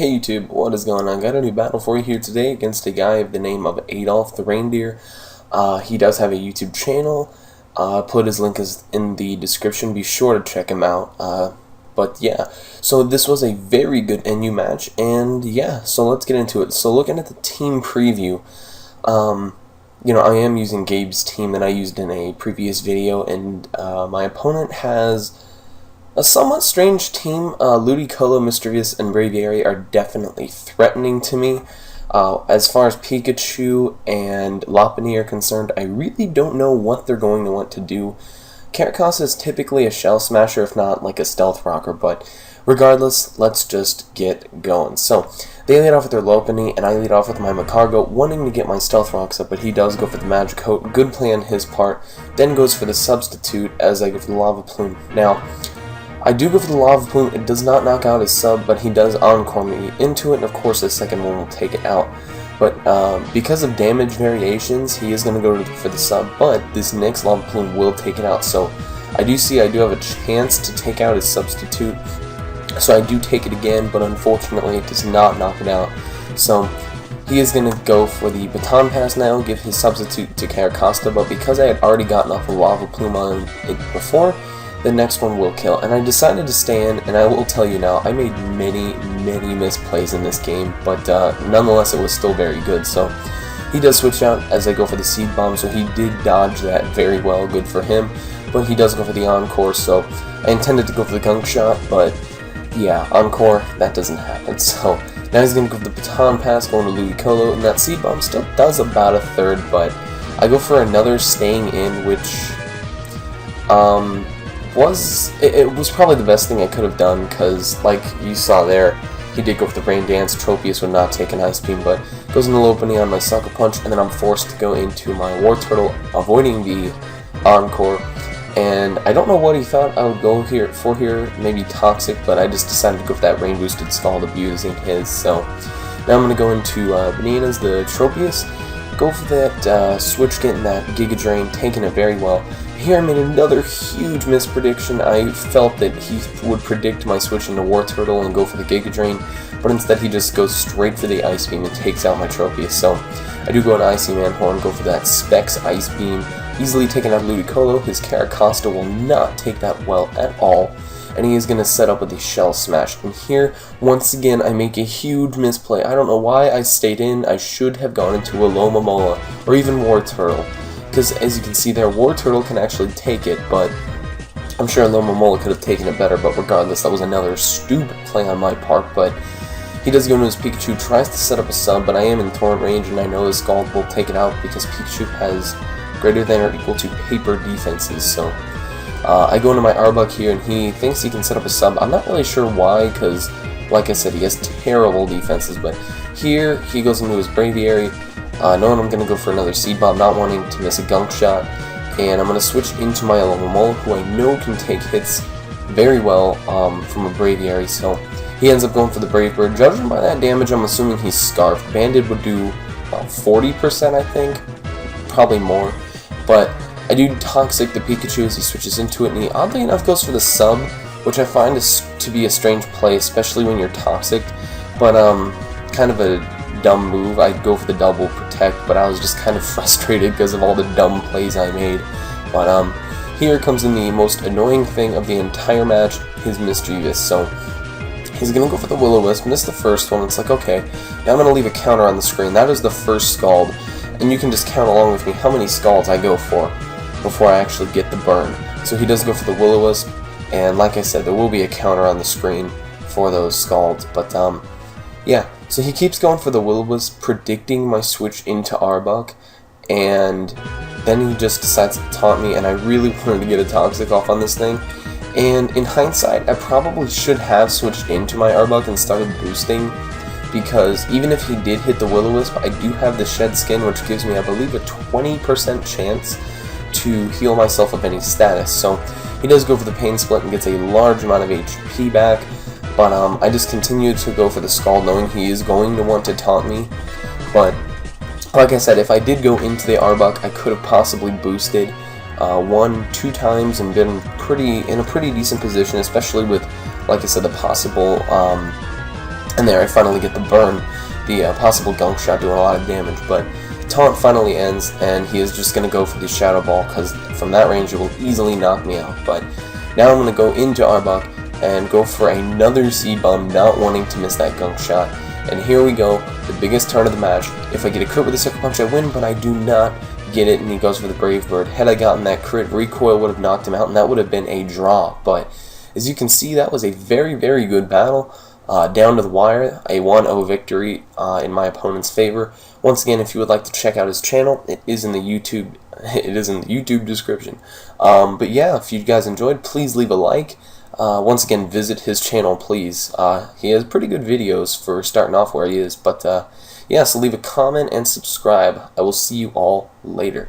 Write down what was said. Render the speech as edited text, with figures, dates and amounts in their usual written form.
Hey YouTube, what is going on? Got a new battle for you here today against a guy of the name of AdolftheReindeer. He does have a YouTube channel. Put his link in the description. Be sure to check him out. But yeah, so this was a very good NU match, and yeah, so let's get into it. So looking at the team preview, I am using Gabe's team that I used in a previous video, and my opponent has a somewhat strange team. Ludicolo, Mischievous, and Braviary are definitely threatening to me. As far as Pikachu and Lopunny are concerned, I really don't know what they're going to want to do. Caracas is typically a Shell Smasher, if not like a Stealth Rocker, but regardless, let's just get going. So, they lead off with their Lopunny, and I lead off with my Macargo, wanting to get my Stealth Rocks up, but he does go for the Magic Coat. Good play on his part. Then goes for the Substitute as I go for the Lava Plume. Now, I do go for the Lava Plume. It does not knock out his sub, but he does Encore me into it, and of course the second one will take it out. But because of damage variations, he is going to go for the sub, but this next Lava Plume will take it out. So I do have a chance to take out his Substitute. So I do take it again, but unfortunately it does not knock it out. So he is going to go for the Baton Pass now, give his Substitute to Caracasta, but because I had already gotten off a Lava Plume on it before, the next one will kill. And I decided to stay in, and I will tell you now, I made many misplays in this game, but nonetheless it was still very good. So he does switch out as I go for the Seed Bomb, so he did dodge that very well, good for him. But he does go for the Encore, so I intended to go for the Gunk Shot, but yeah, Encore, that doesn't happen. So now he's going to go for the Baton Pass, going to Ludicolo, and that Seed Bomb still does about a third, but I go for another Staying In, which it was probably the best thing I could have done, because like you saw there, he did go for the Rain Dance. Tropius would not take an Ice Beam, but goes into Lopunny on my Sucker Punch, and then I'm forced to go into my War Turtle, avoiding the Encore. And I don't know what he thought I would go for here, maybe Toxic, but I just decided to go for that Rain Boosted Scald, abusing his. So now I'm going to go into Bananas, the Tropius, go for that switch, getting that Giga Drain, taking it very well. Here I made another huge misprediction. I felt that he would predict my switch into War Turtle and go for the Giga Drain, but instead he just goes straight for the Ice Beam and takes out my Tropius. So I do go to Icy Manhorn, go for that Specs Ice Beam, easily taking out Ludicolo. His Caracasta will not take that well at all, and he is going to set up with a Shell Smash. And here, once again, I make a huge misplay. I don't know why I stayed in. I should have gone into a Lomomola or even War Turtle, because as you can see there, War Turtle can actually take it, but I'm sure Lomomola could have taken it better. But regardless, that was another stupid play on my part. But he does go into his Pikachu, tries to set up a sub, but I am in Torrent range, and I know his Scald will take it out because Pikachu has greater than or equal to paper defenses. So I go into my Arbok here, and he thinks he can set up a sub. I'm not really sure why, because like I said, he has terrible defenses. But here he goes into his Braviary, knowing I'm going to go for another Seed Bomb, not wanting to miss a Gunk Shot, and I'm going to switch into my Alomomola, who I know can take hits very well from a Braviary. So he ends up going for the Brave Bird. Judging by that damage, I'm assuming he's Scarfed. Banded would do about 40%, I think, probably more. But I do Toxic the Pikachu as he switches into it, and he oddly enough goes for the sub, which I find to be a strange play, especially when you're Toxic. But kind of a dumb move. I'd go for the Double Protect, but I was just kind of frustrated because of all the dumb plays I made. But here comes in the most annoying thing of the entire match, his Mischievous. So he's going to go for the Will-O-Wisp, missed the first one. It's like, okay, now I'm going to leave a counter on the screen. That is the first Scald, and you can just count along with me how many Scalds I go for before I actually get the burn. So he does go for the Will-O-Wisp, and like I said, there will be a counter on the screen for those Scalds. But yeah, so he keeps going for the Will-O-Wisp, predicting my switch into Arbok, and then he just decides to taunt me, and I really wanted to get a Toxic off on this thing. And in hindsight, I probably should have switched into my Arbok and started boosting, because even if he did hit the Will-O-Wisp, I do have the Shed Skin, which gives me, I believe, a 20% chance to heal myself of any status. So he does go for the Pain Split and gets a large amount of HP back, but I just continue to go for the Scald, knowing he is going to want to taunt me. But like I said, if I did go into the Arbok, I could have possibly boosted 1-2 times and been in a pretty decent position, especially with, like I said, the possible And there I finally get the burn, the possible gunk shot doing a lot of damage, but the taunt finally ends, and he is just going to go for the Shadow Ball, because from that range it will easily knock me out. But now I'm going to go into Arbok and go for another C-Bomb, not wanting to miss that gunk shot. And here we go, the biggest turn of the match. If I get a crit with a Sucker Punch, I win, but I do not get it, and he goes for the Brave Bird. Had I gotten that crit, recoil would have knocked him out, and that would have been a draw. But as you can see, that was a very, very good battle. Down to the wire, a 1-0 victory in my opponent's favor. Once again, if you would like to check out his channel, it is in the YouTube description. But yeah, if you guys enjoyed, please leave a like. Once again, visit his channel, please. He has pretty good videos for starting off where he is. But yeah, so leave a comment and subscribe. I will see you all later.